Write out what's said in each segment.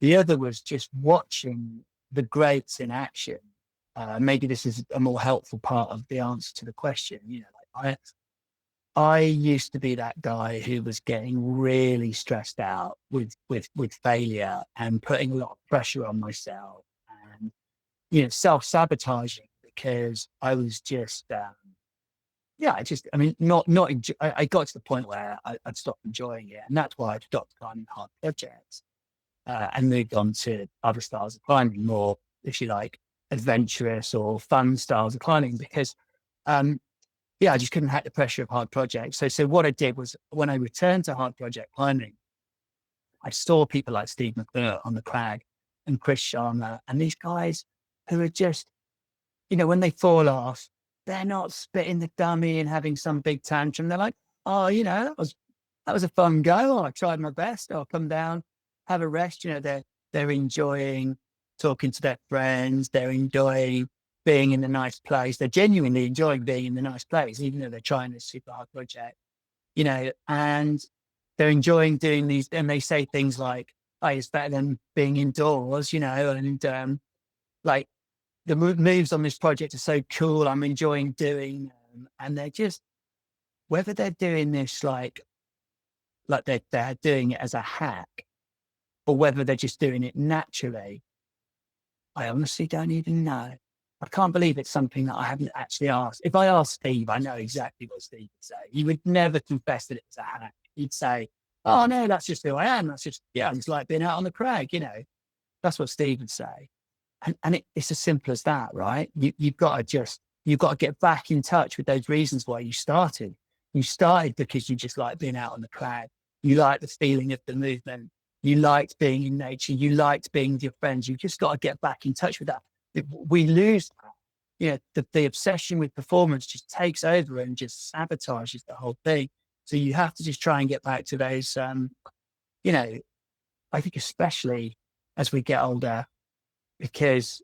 The other was just watching the greats in action. Maybe this is a more helpful part of the answer to the question. I used to be that guy who was getting really stressed out with failure and putting a lot of pressure on myself and, self-sabotaging because I was just, I mean, not enjoy, I got to the point where I'd stopped enjoying it. And that's why I stopped climbing hard projects, and moved on to other styles of climbing, more, if you like, adventurous or fun styles of climbing because, um, I just couldn't hack the pressure of hard projects. So what I did was when I returned to hard project climbing, I saw people like Steve McClure on the crag and Chris Sharma and these guys who are just, when they fall off, they're not spitting the dummy and having some big tantrum. They're like, oh, that was a fun go. I tried my best. I'll come down, have a rest. They're enjoying talking to their friends. They're enjoying being in a nice place. They're genuinely enjoying being in the nice place, even though they're trying this super hard project, and they're enjoying doing these. And they say things like, oh, it's better than being indoors, and like the moves on this project are so cool. I'm enjoying doing them. And they're just, whether they're doing this like they're doing it as a hack or whether they're just doing it naturally, I honestly don't even know. I can't believe it's something that I haven't actually asked. If I asked Steve, I know exactly what Steve would say. He would never confess that it's a hack. He'd say, oh no, that's just who I am. That's just, I just like being out on the crag, That's what Steve would say. And it's as simple as that, right? You've got to get back in touch with those reasons why you started. You started because you just like being out on the crag. You like the feeling of the movement. You liked being in nature. You liked being with your friends. You just got to get back in touch with that. If we lose that, the obsession with performance just takes over and just sabotages the whole thing. So you have to just try and get back to those, you know, I think especially as we get older, because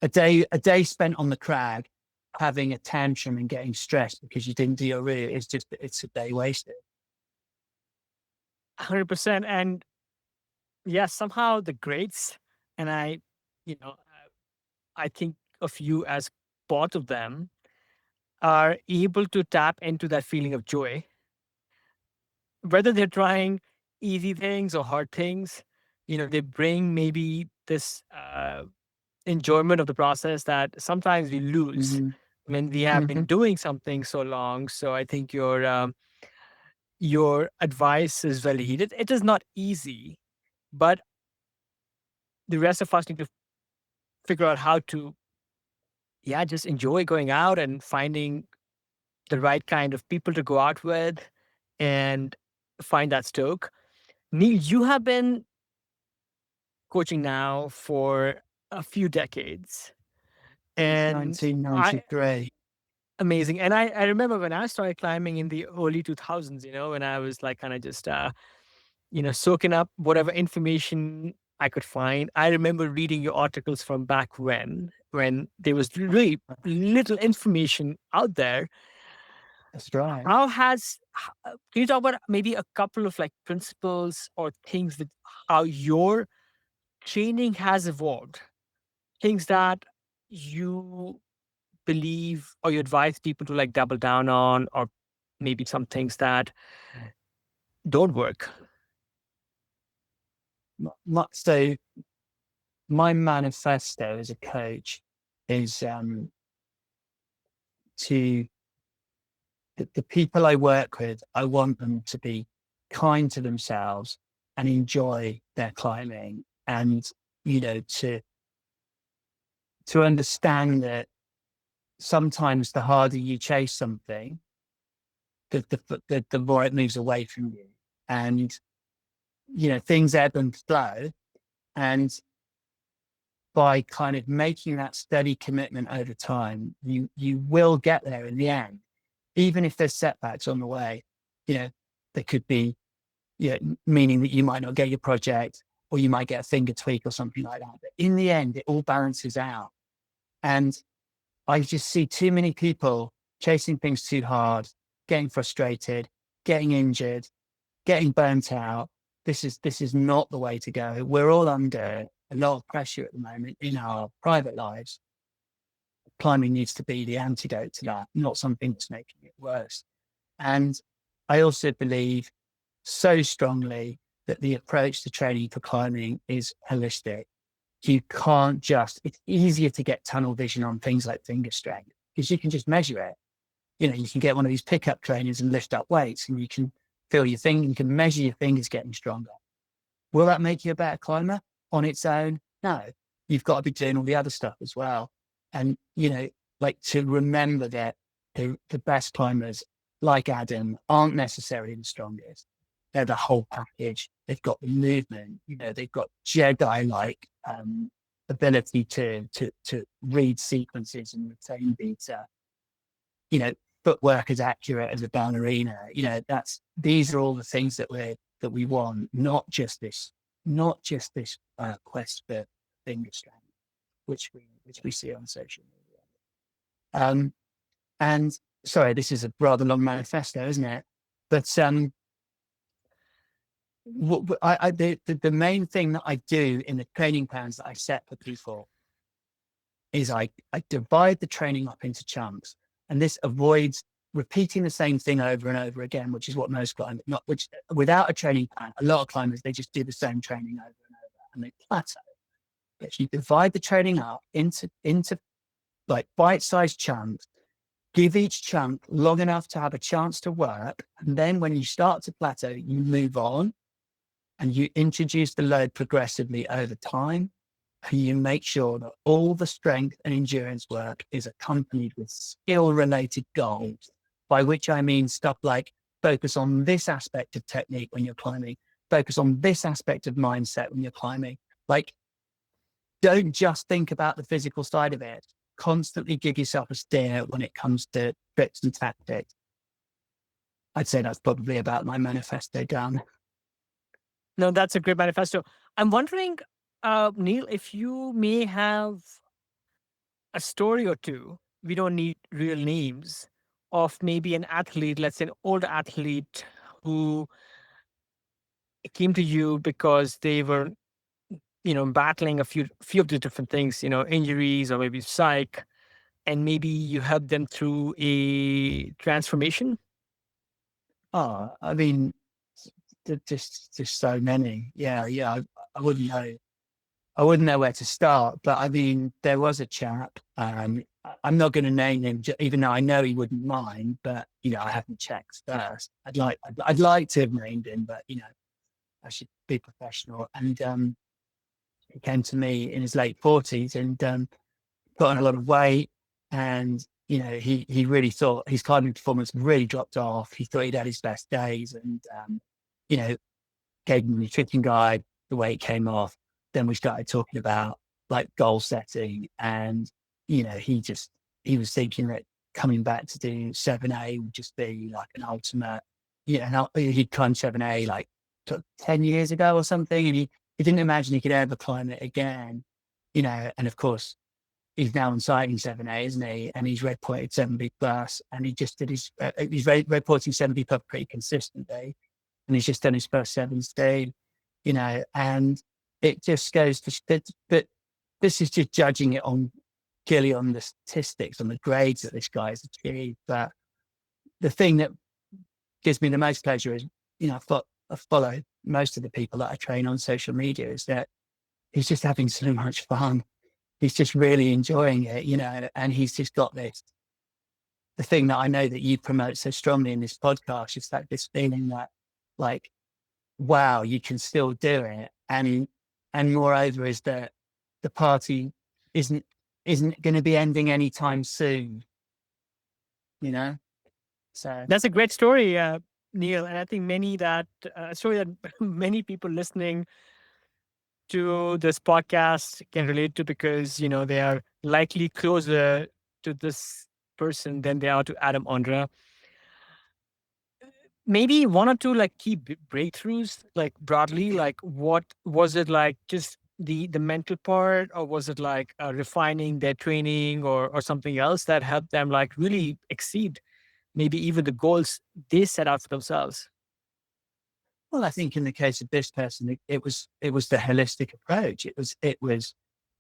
a day spent on the crag having a tantrum and getting stressed because you didn't do your route it's a day wasted. 100%. And yeah, somehow the greats, and you know, I think of you as part of them, are able to tap into that feeling of joy, whether they're trying easy things or hard things. They bring maybe this enjoyment of the process that sometimes we lose Mm-hmm. when we have been Mm-hmm. doing something so long. So I think your advice is very heeded. It is not easy, but the rest of us need to figure out how to, yeah, just enjoy going out and finding the right kind of people to go out with and find that stoke. Neil, you have been coaching now for a few decades, Since and I 1993. amazing. And I remember when I started climbing in the early 2000s, when I was like kind of just soaking up whatever information I could find. I remember reading your articles from back when there was really little information out there. That's right. Can you talk about maybe a couple of like principles or things that how your training has evolved? Things that you believe or you advise people to like double down on, or maybe some things that don't work. So my manifesto as a coach is, to the people I work with, I want them to be kind to themselves and enjoy their climbing, and to understand that sometimes the harder you chase something, the more it moves away from you. And, things ebb and flow. And by kind of making that steady commitment over time, you will get there in the end. Even if there's setbacks on the way, you know, there could be, meaning that you might not get your project or you might get a finger tweak or something like that. But in the end, it all balances out. And I just see too many people chasing things too hard, getting frustrated, getting injured, getting burnt out, this is not the way to go. We're all under a lot of pressure at the moment in our private lives. Climbing needs to be the antidote to that, not something that's making it worse. And I also believe so strongly that the approach to training for climbing is holistic. You can't just, it's easier to get tunnel vision on things like finger strength because you can just measure it. You can get one of these pickup trainers and lift up weights and you can feel your thing, you can measure your fingers getting stronger. Will that make you a better climber on its own? No. You've got to be doing all the other stuff as well. And, like to remember that the best climbers, like Adam, aren't necessarily the strongest. They're the whole package. They've got the movement, they've got Jedi-like ability to read sequences and retain beats. You know, footwork as accurate as a ballerina. These are all the things that we want, not just this quest for finger strength, which we see on social media. And sorry, this is a rather long manifesto, isn't it? But the main thing that I do in the training plans that I set for people is I divide the training up into chunks, and this avoids repeating the same thing over and over again, which is what most climbers, which without a training plan, a lot of climbers, they just do the same training over and over and they plateau. But if you divide the training up into like bite-sized chunks, give each chunk long enough to have a chance to work, and then when you start to plateau, you move on and you introduce the load progressively over time. And you make sure that all the strength and endurance work is accompanied with skill-related goals, by which I mean stuff like focus on this aspect of technique when you're climbing, focus on this aspect of mindset when you're climbing. Like, don't just think about the physical side of it. Constantly give yourself a steer when it comes to tricks and tactics. I'd say that's probably about my manifesto done. No, that's a great manifesto. I'm wondering, Neil, if you may have a story or two, we don't need real names, of maybe an athlete, let's say an older athlete who came to you because they were, battling a few of the different things, injuries or maybe psych, and maybe you helped them through a transformation. Oh, I mean, just so many. Yeah, yeah. I wouldn't know. I wouldn't know where to start. But I mean, there was a chap. I'm not going to name him, even though I know he wouldn't mind. But I haven't checked first. I'd like to have named him, but I should be professional. And he came to me in his late 40s and put on a lot of weight, and he really thought his climbing performance really dropped off. He thought he'd had his best days, and you know gave him a nutrition guide. The weight came off. Then we started talking about like goal setting, and he was thinking that coming back to do 7A would just be like an ultimate. And he'd climbed 7A like 10 years ago or something, and he didn't imagine he could ever climb it again. And of course he's now on sighting 7A, isn't he? And he's red pointed 7B plus, and he just did he's red pointing 7B plus pretty consistently, and he's just done his first 7C, and it just goes to, but this is just judging it on purely on the statistics, on the grades that this guy's achieved. But the thing that gives me the most pleasure is, I follow most of the people that I train on social media, is that he's just having so much fun. He's just really enjoying it, and he's just got the thing that I know that you promote so strongly in this podcast, is that this feeling that like, wow, you can still do it. And moreover is that the party isn't going to be ending anytime soon, you know? So, That's a great story, Neil, and I think a story that many people listening to this podcast can relate to, because they are likely closer to this person than they are to Adam Ondra. Maybe one or two like key breakthroughs, like broadly, like what was it, like just the mental part, or was it like refining their training, or something else that helped them like really exceed maybe even the goals they set out for themselves? Well, I think in the case of this person, it was the holistic approach. It was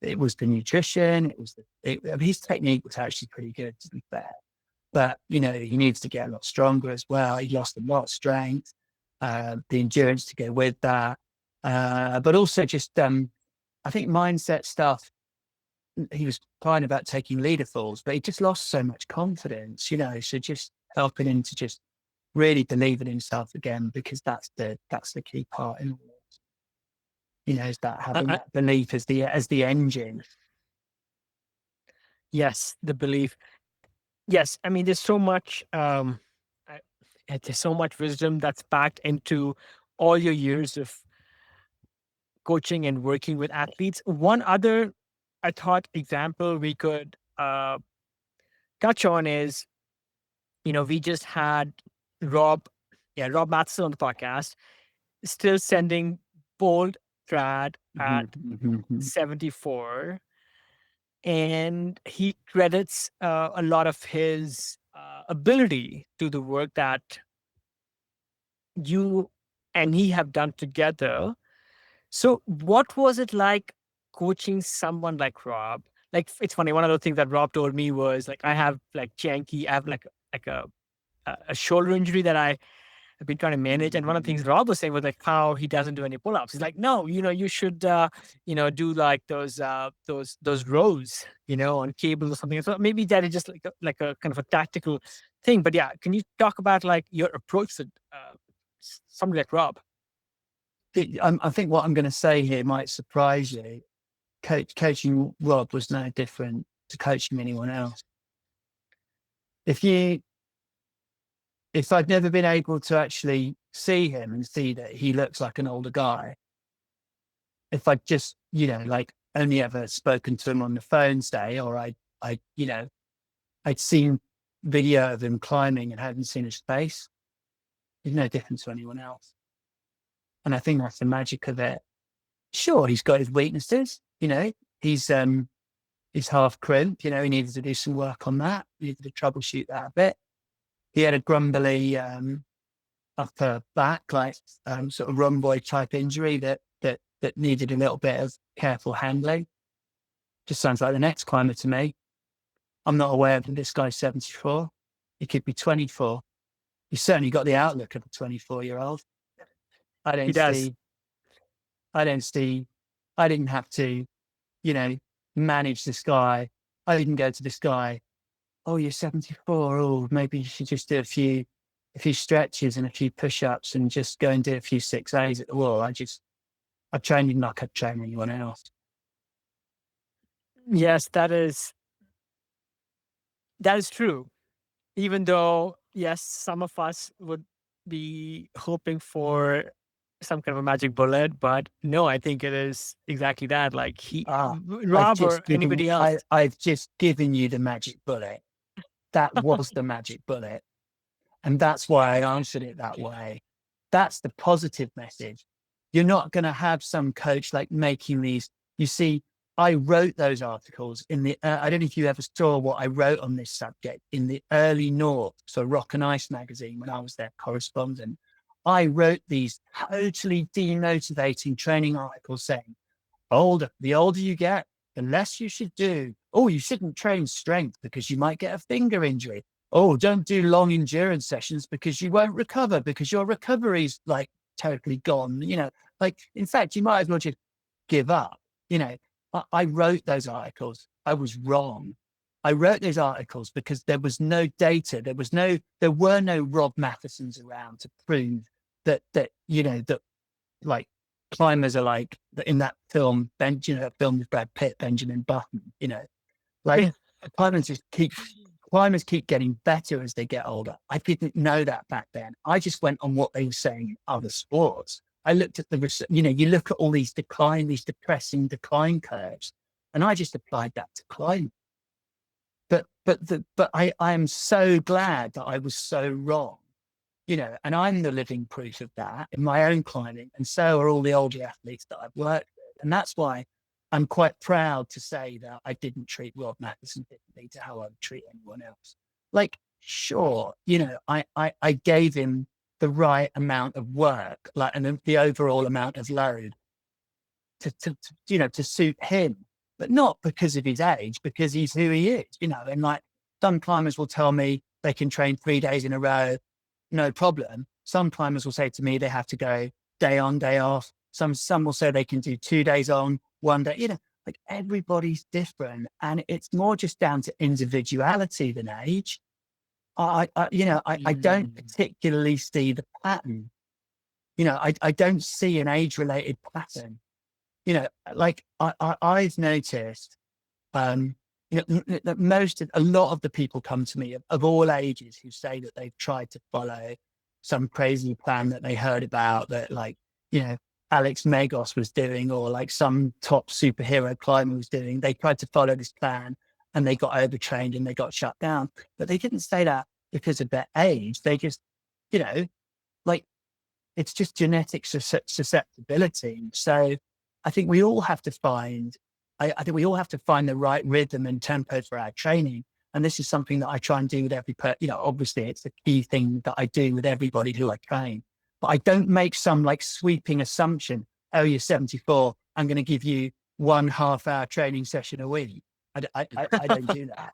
the nutrition. I mean, his technique was actually pretty good, to be fair. But he needs to get a lot stronger as well. He lost a lot of strength, the endurance to go with that, but also just I think mindset stuff. He was fine about taking leader falls, but he just lost so much confidence. So just helping him to just really believe in himself again, because that's the key part in all this. Is that I, having I, that belief as the engine. yes, the belief. Yes, I mean, there's so much. I, there's so much wisdom that's packed into all your years of coaching and working with athletes. One other, I thought, example we could touch on is, we just had Rob, Rob Matheson on the podcast, still sending bold trad Mhm, at mhm, mhm. 74. And he credits a lot of his ability to the work that you and he have done together. So, what was it like coaching someone like Rob? Like, it's funny. One of the things that Rob told me was like, I have like janky, I have like a shoulder injury that I have been trying to manage. And one of the things Rob was saying was like how he doesn't do any pull-ups. He's like, no, you should, do like those rows, on cable or something. So maybe that is just like a kind of a tactical thing. But yeah, can you talk about like your approach to somebody like Rob? I think what I'm going to say here might surprise you. Coaching Rob was no different to coaching anyone else. If you, if I'd never been able to actually see him and see that he looks like an older guy, if I'd just, like only ever spoken to him on the phone, say, or I'd seen video of him climbing and hadn't seen his face, he's no different to anyone else. And I think that's the magic of it. Sure, he's got his weaknesses, he's, he's half crimp, he needed to do some work on that. He needed to troubleshoot that a bit. He had a grumbly upper back, like sort of rhomboid type injury that needed a little bit of careful handling. Just sounds like the next climber to me. I'm not aware that this guy's 74. He could be 24. He's certainly got the outlook of a 24-year-old. I He don't does. see, I don't see, I didn't have to, you know, manage this guy. I didn't go to this guy, oh, you're 74. Oh, maybe you should just do a few stretches and a few push-ups and just go and do a few 6As at the wall. I trained him like I'd train anyone else. Yes, that is true. Even though, yes, some of us would be hoping for some kind of a magic bullet, but no, I think it is exactly that. Like Ah, Rob or anybody else. I've just given you the magic bullet. That was the magic bullet. And that's why I answered it that way. That's the positive message. You're not going to have some coach like making these. You see, I wrote those articles I don't know if you ever saw what I wrote on this subject in the early North, so Rock and Ice magazine, when I was their correspondent. I wrote these totally demotivating training articles saying, the older you get, the less you should do. Oh, you shouldn't train strength because you might get a finger injury. Oh, don't do long endurance sessions because you won't recover because your recovery's like totally gone. Like, in fact, you might as well just give up. I wrote those articles. I was wrong. I wrote those articles because there was no data. There were no Rob Mathesons around to prove that like climbers are like in that film, that film with Brad Pitt, Benjamin Button, like climbers climbers keep getting better as they get older. I didn't know that back then. I just went on what they were saying in other sports. I looked at you look at all these depressing decline curves, and I just applied that to climb. But I am so glad that I was so wrong, and I'm the living proof of that in my own climbing. And so are all the older athletes that I've worked with. And that's why I'm quite proud to say that I didn't treat Rob Matheson differently to how I would treat anyone else. Like, sure, I gave him the right amount of work, like, and the overall amount of load to suit him, but not because of his age, because he's who he is, and like some climbers will tell me they can train 3 days in a row, no problem. Some climbers will say to me they have to go day on, day off. Some will say they can do 2 days on, one day, like everybody's different. And it's more just down to individuality than age. I don't Mm. particularly see the pattern. I don't see an age related pattern. Like I've noticed, um, that a lot of the people come to me of all ages who say that they've tried to follow some crazy plan that they heard about that, like, Alex Megos was doing, or like some top superhero climber was doing. They tried to follow this plan and they got overtrained and they got shut down. But they didn't say that because of their age. They just, you know, like it's just genetic susceptibility. So I think we all have to find, I think we all have to find the right rhythm and tempo for our training. And this is something that I try and do with every obviously it's a key thing that I do with everybody who I train, but I don't make some like sweeping assumption. Oh, you're 74. I'm going to give you 1 half-hour training session a week. I don't do that.